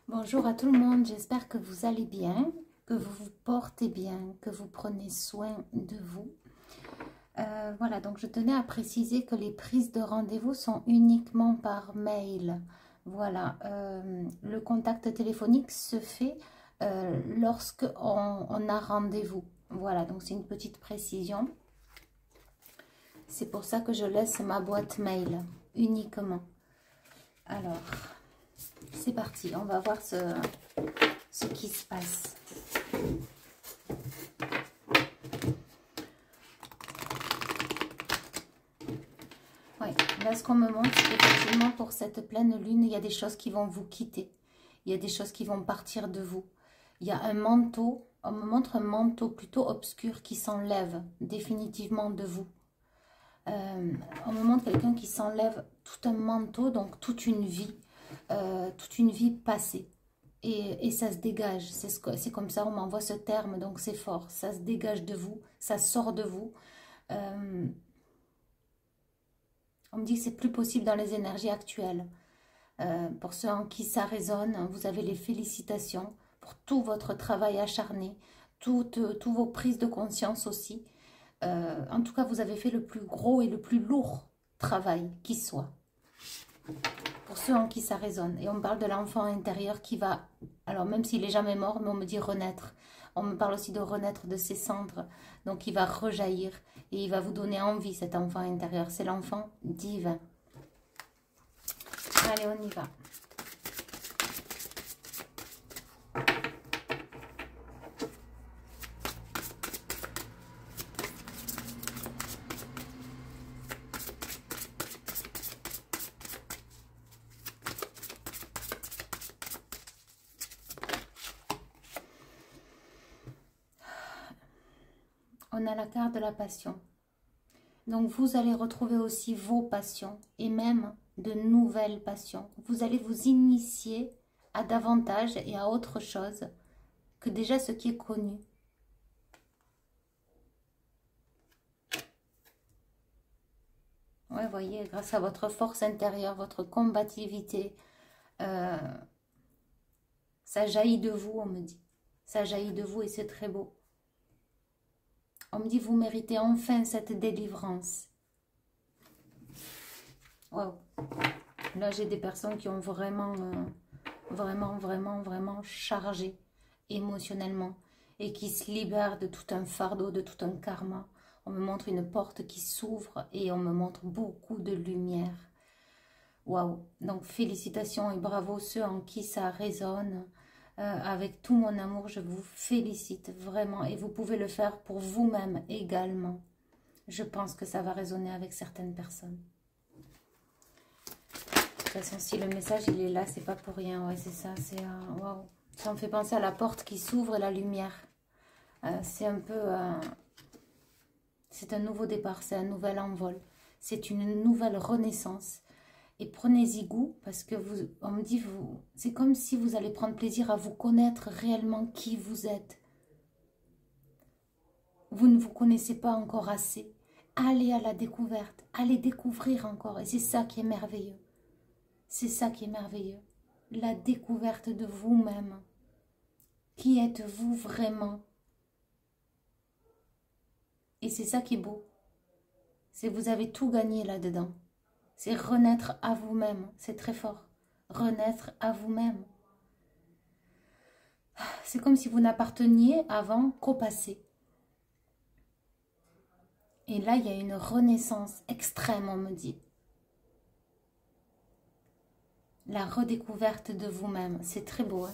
Bonjour à tout le monde, j'espère que vous allez bien, que vous vous portez bien, que vous prenez soin de vous. Voilà, donc je tenais à préciser que les prises de rendez-vous sont uniquement par mail. Voilà, le contact téléphonique se fait lorsque on a rendez-vous. Voilà, donc c'est une petite précision. C'est pour ça que je laisse ma boîte mail uniquement. Alors, c'est parti, on va voir ce qui se passe. Oui, là ce qu'on me montre, c'est qu'effectivement pour cette pleine lune, il y a des choses qui vont vous quitter. Il y a des choses qui vont partir de vous. Il y a un manteau, on me montre un manteau plutôt obscur qui s'enlève définitivement de vous. On me montre quelqu'un qui s'enlève tout un manteau, donc toute une vie passée. Et ça se dégage, c'est comme ça, on m'envoie ce terme, donc c'est fort. Ça se dégage de vous, ça sort de vous. On me dit que c'est plus possible dans les énergies actuelles. Pour ceux en qui ça résonne, vous avez les félicitations pour tout votre travail acharné, toutes vos prises de conscience aussi. En tout cas, vous avez fait le plus gros et le plus lourd travail qui soit. Pour ceux en qui ça résonne. Et on me parle de l'enfant intérieur qui va, alors même s'il n'est jamais mort, mais on me dit renaître. On me parle aussi de renaître de ses cendres. Donc il va rejaillir et il va vous donner envie, cet enfant intérieur. C'est l'enfant divin. Allez, on y va. On a la carte de la passion. Donc vous allez retrouver aussi vos passions et même de nouvelles passions. Vous allez vous initier à davantage et à autre chose que déjà ce qui est connu. Ouais, voyez, grâce à votre force intérieure, votre combativité, ça jaillit de vous, on me dit. Ça jaillit de vous et c'est très beau. On me dit, vous méritez enfin cette délivrance. Wow. Là, j'ai des personnes qui ont vraiment chargé émotionnellement et qui se libèrent de tout un fardeau, de tout un karma. On me montre une porte qui s'ouvre et on me montre beaucoup de lumière. Waouh. Donc, félicitations et bravo ceux en qui ça résonne. Avec tout mon amour, je vous félicite vraiment et vous pouvez le faire pour vous-même également. Je pense que ça va résonner avec certaines personnes. De toute façon, si le message il est là, c'est pas pour rien. Ouais, c'est ça. C'est waouh. Ça me fait penser à la porte qui s'ouvre et la lumière. C'est un peu, c'est un nouveau départ, c'est un nouvel envol, c'est une nouvelle renaissance. Et prenez-y goût parce que on me dit, c'est comme si vous allez prendre plaisir à vous connaître réellement qui vous êtes. Vous ne vous connaissez pas encore assez. Allez à la découverte, allez découvrir encore. Et c'est ça qui est merveilleux. C'est ça qui est merveilleux. La découverte de vous-même. Qui êtes-vous vraiment? Et c'est ça qui est beau. C'est que vous avez tout gagné là-dedans. C'est renaître à vous-même. C'est très fort. Renaître à vous-même. C'est comme si vous n'apparteniez avant qu'au passé. Et là, il y a une renaissance extrême, on me dit. La redécouverte de vous-même. C'est très beau. Hein?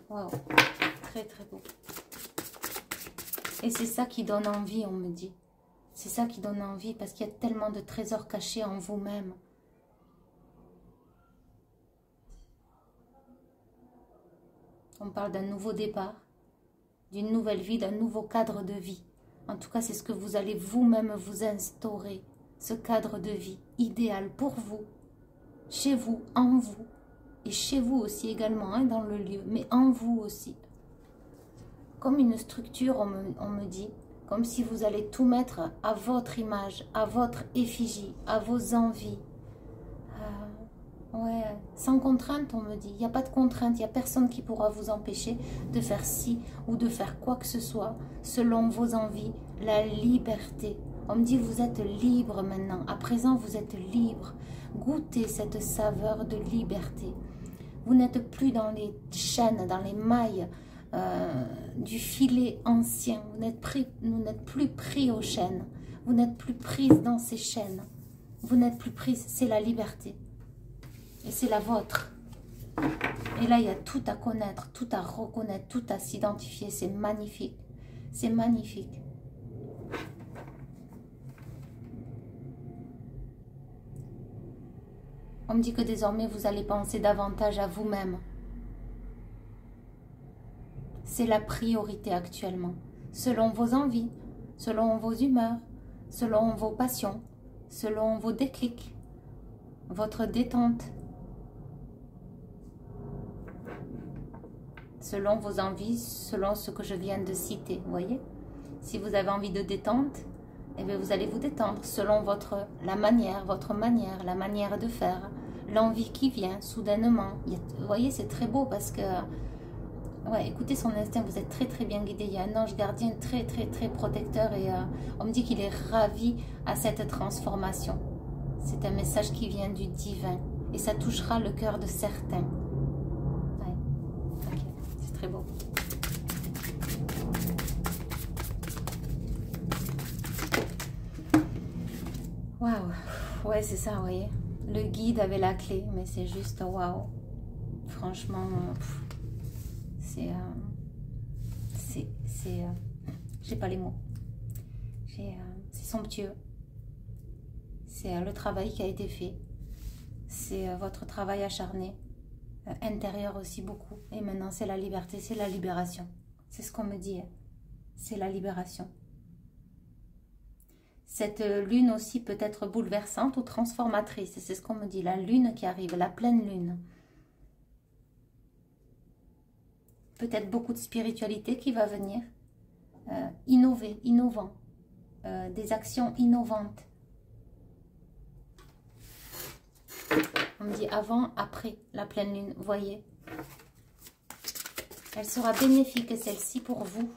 Wow. Très, très beau. Et c'est ça qui donne envie, on me dit. C'est ça qui donne envie parce qu'il y a tellement de trésors cachés en vous-même. On parle d'un nouveau départ, d'une nouvelle vie, d'un nouveau cadre de vie. En tout cas, c'est ce que vous allez vous-même vous instaurer. Ce cadre de vie idéal pour vous, chez vous, en vous. Et chez vous aussi également, hein, dans le lieu, mais en vous aussi. Comme une structure, on me dit. Comme si vous allez tout mettre à votre image, à votre effigie, à vos envies. Ouais, sans contrainte, on me dit. Il n'y a pas de contrainte, il n'y a personne qui pourra vous empêcher de faire ci ou de faire quoi que ce soit selon vos envies. La liberté. On me dit vous êtes libre maintenant. À présent, vous êtes libre. Goûtez cette saveur de liberté. Vous n'êtes plus dans les chaînes, dans les mailles du filet ancien. Vous n'êtes plus pris aux chaînes. Vous n'êtes plus prise dans ces chaînes. Vous n'êtes plus prise, c'est la liberté. Et c'est la vôtre. Et là, il y a tout à connaître, tout à reconnaître, tout à s'identifier. C'est magnifique. C'est magnifique. On me dit que désormais, vous allez penser davantage à vous-même. C'est la priorité actuellement. Selon vos envies, selon vos humeurs, selon vos passions, selon vos déclics, votre détente. Selon vos envies, selon ce que je viens de citer, vous voyez. Si vous avez envie de détente, eh bien vous allez vous détendre selon votre manière, la manière de faire, l'envie qui vient soudainement. Vous voyez, c'est très beau parce que, ouais, écoutez son instinct, vous êtes très très bien guidé. Il y a un ange gardien très très très protecteur et on me dit qu'il est ravi à cette transformation. C'est un message qui vient du divin et ça touchera le cœur de certains. Très beau. Waouh. Ouais, c'est ça, vous voyez. Le guide avait la clé, mais c'est juste waouh. Franchement, c'est... j'ai pas les mots. C'est somptueux. C'est le travail qui a été fait. C'est votre travail acharné. Intérieur aussi beaucoup. Et maintenant, c'est la liberté, c'est la libération. C'est ce qu'on me dit. C'est la libération. Cette lune aussi peut être bouleversante ou transformatrice. C'est ce qu'on me dit. La lune qui arrive, la pleine lune. Peut-être beaucoup de spiritualité qui va venir. Innover, innovant. Des actions innovantes. On me dit avant, après la pleine lune, voyez. Elle sera bénéfique, celle-ci, pour vous.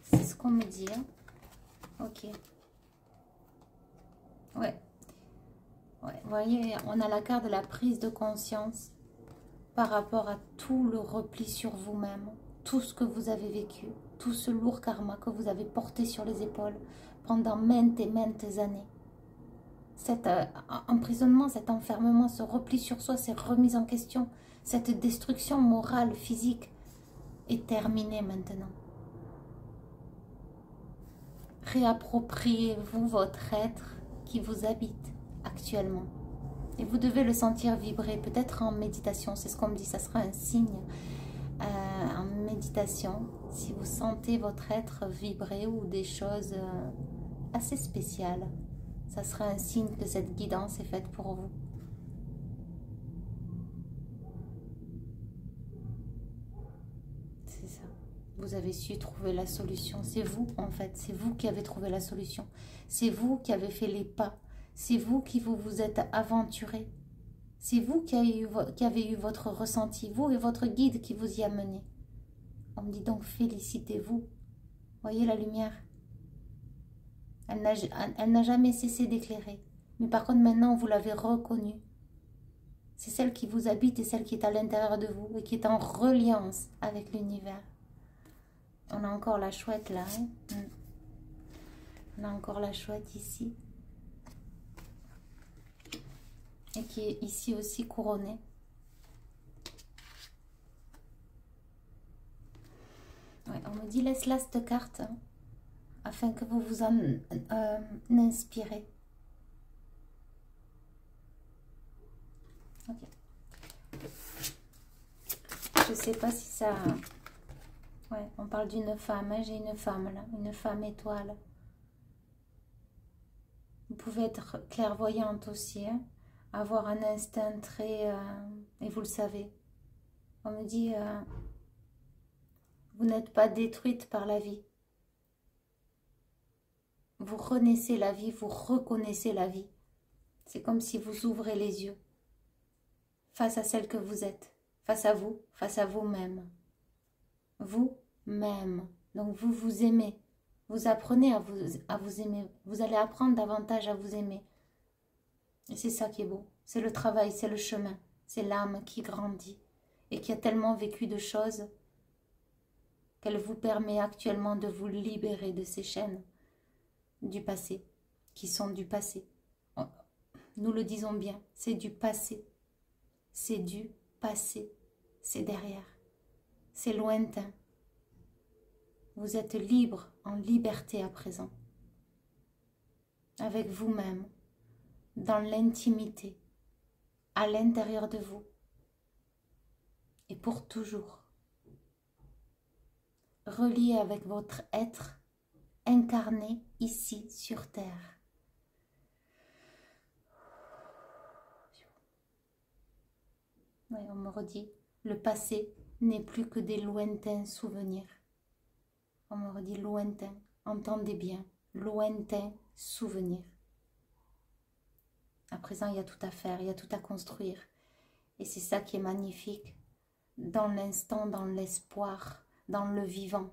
C'est ce qu'on me dit. Hein. Ok. Ouais. Ouais. Vous voyez, on a la carte de la prise de conscience par rapport à tout le repli sur vous-même, tout ce que vous avez vécu, tout ce lourd karma que vous avez porté sur les épaules pendant maintes et maintes années. Cet emprisonnement, cet enfermement, ce repli sur soi, cette remise en question, cette destruction morale, physique est terminée maintenant. Réappropriez-vous votre être qui vous habite actuellement. Et vous devez le sentir vibrer, peut-être en méditation, c'est ce qu'on me dit, ça sera un signe en méditation. Si vous sentez votre être vibrer ou des choses assez spéciales, ça sera un signe que cette guidance est faite pour vous. C'est ça. Vous avez su trouver la solution. C'est vous, en fait. C'est vous qui avez trouvé la solution. C'est vous qui avez fait les pas. C'est vous qui vous êtes aventuré. C'est vous qui avez eu votre ressenti. Vous et votre guide qui vous y a mené. On me dit donc félicitez-vous. Voyez la lumière. Elle n'a jamais cessé d'éclairer. Mais par contre, maintenant, vous l'avez reconnue. C'est celle qui vous habite et celle qui est à l'intérieur de vous et qui est en reliance avec l'univers. On a encore la chouette là. Hein. On a encore la chouette ici. Et qui est ici aussi couronnée. Ouais, on me dit laisse là cette carte. Hein, afin que vous vous en inspirez. Ok. Je sais pas si ça... Ouais, on parle d'une femme. Hein, j'ai une femme là. Une femme étoile. Vous pouvez être clairvoyante aussi. Hein, avoir un instinct très... et vous le savez. On me dit... vous n'êtes pas détruite par la vie. Vous renaissez la vie, vous reconnaissez la vie. C'est comme si vous ouvrez les yeux. face à celle que vous êtes, face à vous-même. Vous-même. Donc vous vous aimez. Vous apprenez à vous aimer. Vous allez apprendre davantage à vous aimer. Et c'est ça qui est beau. C'est le travail, c'est le chemin. C'est l'âme qui grandit et qui a tellement vécu de choses qu'elle vous permet actuellement de vous libérer de ces chaînes du passé, qui sont du passé. Nous le disons bien, c'est du passé. C'est du passé. C'est derrière. C'est lointain. Vous êtes libre, en liberté à présent. Avec vous-même, dans l'intimité, à l'intérieur de vous. Et pour toujours. Relié avec votre être incarné ici sur Terre. Oui, on me redit, le passé n'est plus que des lointains souvenirs. On me redit lointain, entendez bien, lointain souvenir. À présent, il y a tout à faire, il y a tout à construire. Et c'est ça qui est magnifique, dans l'instant, dans l'espoir, dans le vivant.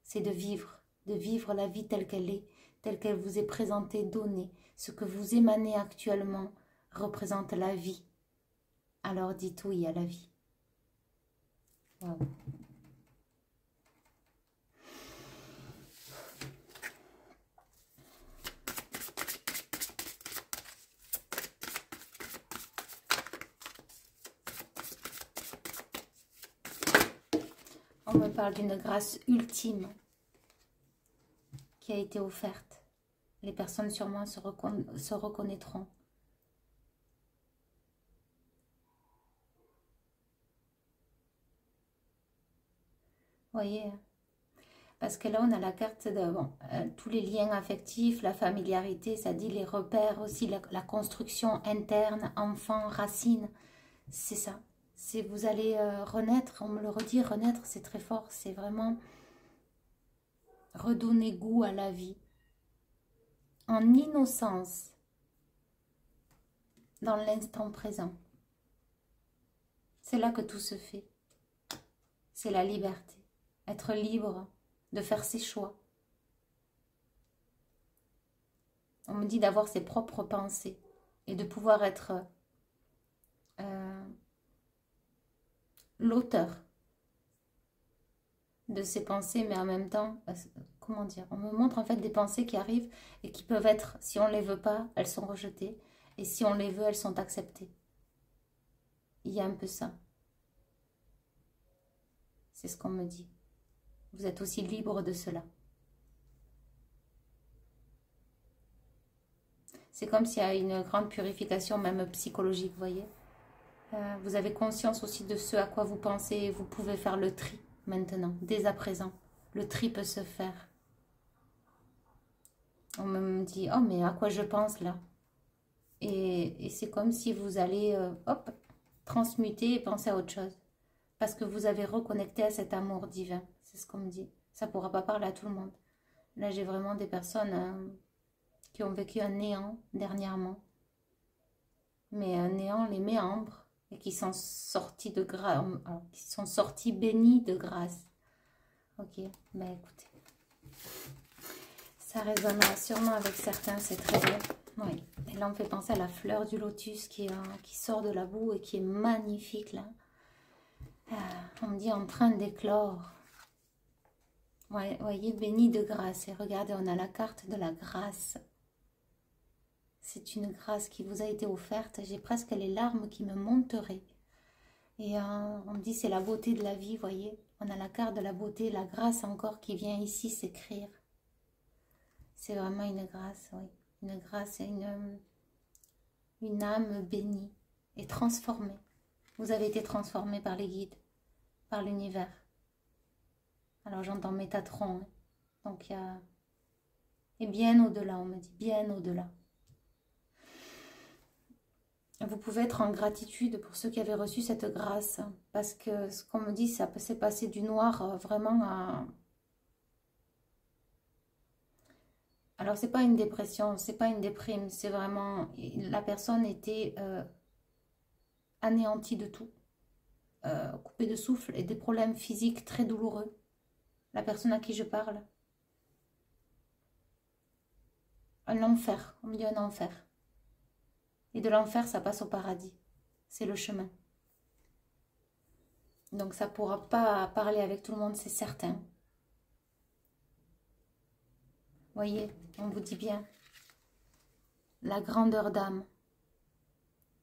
C'est de vivre la vie telle qu'elle est, telle qu'elle vous est présentée, donnée. Ce que vous émanez actuellement représente la vie. Alors dites oui à la vie. Wow. On me parle d'une grâce ultime qui a été offerte. Les personnes sûrement se reconnaîtront. Voyez, parce que là on a la carte de tous les liens affectifs, la familiarité, ça dit les repères aussi, la construction interne, enfant, racine, c'est ça. Vous allez renaître, on me le redit, renaître c'est très fort, c'est vraiment redonner goût à la vie, en innocence, dans l'instant présent. C'est là que tout se fait, c'est la liberté, être libre de faire ses choix. On me dit d'avoir ses propres pensées et de pouvoir être l'auteur de ces pensées, mais en même temps, comment dire, on me montre en fait des pensées qui arrivent et qui peuvent être, si on ne les veut pas, elles sont rejetées, et si on les veut, elles sont acceptées. Il y a un peu ça. C'est ce qu'on me dit. Vous êtes aussi libre de cela. C'est comme s'il y a une grande purification, même psychologique, vous voyez. Vous avez conscience aussi de ce à quoi vous pensez et vous pouvez faire le tri maintenant, dès à présent. Le tri peut se faire. On me dit, oh mais à quoi je pense là? Et c'est comme si vous allez, hop, transmuter et penser à autre chose. Parce que vous avez reconnecté à cet amour divin. C'est ce qu'on me dit. Ça ne pourra pas parler à tout le monde. Là, j'ai vraiment des personnes qui ont vécu un néant dernièrement. Mais un néant, les méandres, et qui sont sortis de grâce, qui sont sortis bénis de grâce. Ok, ben écoutez. Ça résonnera sûrement avec certains, c'est très bien. Oui, et là on me fait penser à la fleur du lotus qui sort de la boue et qui est magnifique là. On me dit en train d'éclore. Ouais, voyez, béni de grâce. Et regardez, on a la carte de la grâce. C'est une grâce qui vous a été offerte. J'ai presque les larmes qui me monteraient. Et on me dit c'est la beauté de la vie, voyez. On a la carte de la beauté, la grâce encore qui vient ici s'écrire. C'est vraiment une grâce, oui. Une grâce et une âme bénie et transformée. Vous avez été transformé par les guides, par l'univers. Alors j'entends Métatron. Hein. Donc il y a... Et bien au-delà, on me dit, bien au-delà. Vous pouvez être en gratitude pour ceux qui avaient reçu cette grâce. Parce que ce qu'on me dit, ça s'est passé du noir vraiment à... Alors, c'est pas une dépression, c'est pas une déprime, c'est vraiment... La personne était anéanti de tout, coupé de souffle et des problèmes physiques très douloureux. La personne à qui je parle. Un enfer, on me dit un enfer. Et de l'enfer, ça passe au paradis. C'est le chemin. Donc ça ne pourra pas parler avec tout le monde, c'est certain. Voyez, on vous dit bien. La grandeur d'âme.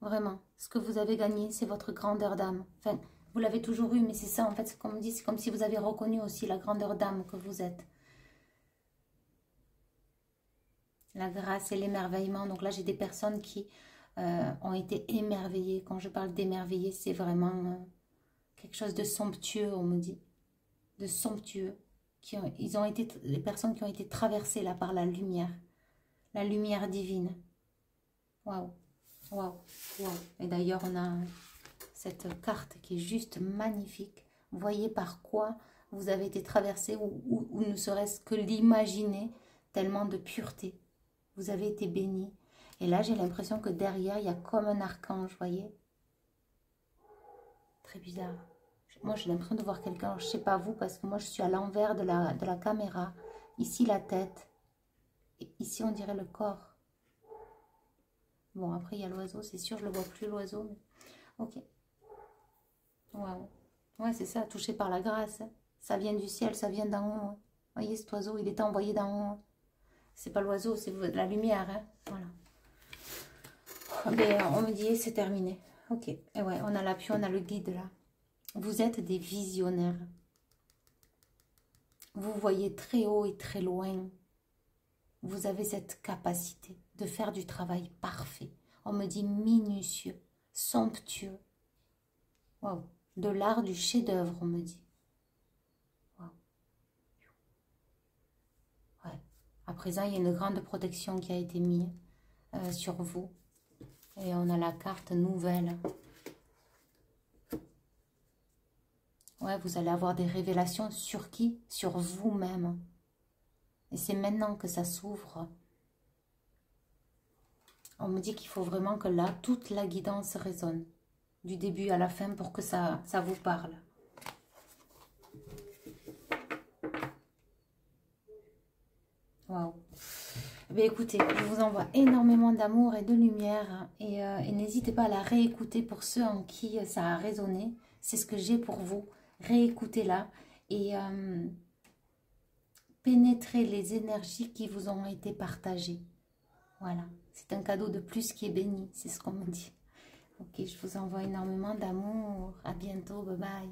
Vraiment, ce que vous avez gagné, c'est votre grandeur d'âme. Enfin, vous l'avez toujours eu, mais c'est ça, en fait, c'est comme dit, c'est comme si vous avez reconnu aussi la grandeur d'âme que vous êtes. La grâce et l'émerveillement. Donc là, j'ai des personnes qui ont été émerveillées. Quand je parle d'émerveillées, c'est vraiment quelque chose de somptueux, on me dit. De somptueux. Ils ont été les personnes qui ont été traversées là par la lumière divine. Waouh, waouh, waouh. Et d'ailleurs, on a cette carte qui est juste magnifique. Vous voyez par quoi vous avez été traversé ou ne serait-ce que l'imaginer, tellement de pureté. Vous avez été béni. Et là, j'ai l'impression que derrière, il y a comme un archange, vous voyez. Très bizarre. Moi, j'ai l'impression de voir quelqu'un, je ne sais pas vous, parce que moi, je suis à l'envers de la caméra. Ici, la tête. Et ici, on dirait le corps. Bon, après, il y a l'oiseau, c'est sûr, je ne le vois plus, l'oiseau. Mais... ok. Waouh. Ouais, c'est ça, touché par la grâce. Hein. Ça vient du ciel, ça vient d'en haut. Hein. Vous voyez, cet oiseau, il est envoyé d'en haut. Hein. C'est pas l'oiseau, c'est la lumière. Hein. Voilà. Mais on me dit, c'est terminé. Ok. Et ouais, on a l'appui, on a le guide là. Vous êtes des visionnaires. Vous voyez très haut et très loin. Vous avez cette capacité de faire du travail parfait. On me dit minutieux, somptueux. Wow. De l'art du chef-d'œuvre, on me dit. Wow. Ouais. À présent, il y a une grande protection qui a été mise sur vous. Et on a la carte nouvelle. Ouais, vous allez avoir des révélations sur qui? Sur vous-même. Et c'est maintenant que ça s'ouvre. On me dit qu'il faut vraiment que là, toute la guidance résonne. Du début à la fin pour que ça vous parle. Waouh. Mais écoutez, je vous envoie énormément d'amour et de lumière. Et n'hésitez pas à la réécouter pour ceux en qui ça a résonné. C'est ce que j'ai pour vous. Réécoutez-la et pénétrez les énergies qui vous ont été partagées. Voilà, c'est un cadeau de plus qui est béni, c'est ce qu'on me dit. Ok, je vous envoie énormément d'amour. À bientôt, bye bye.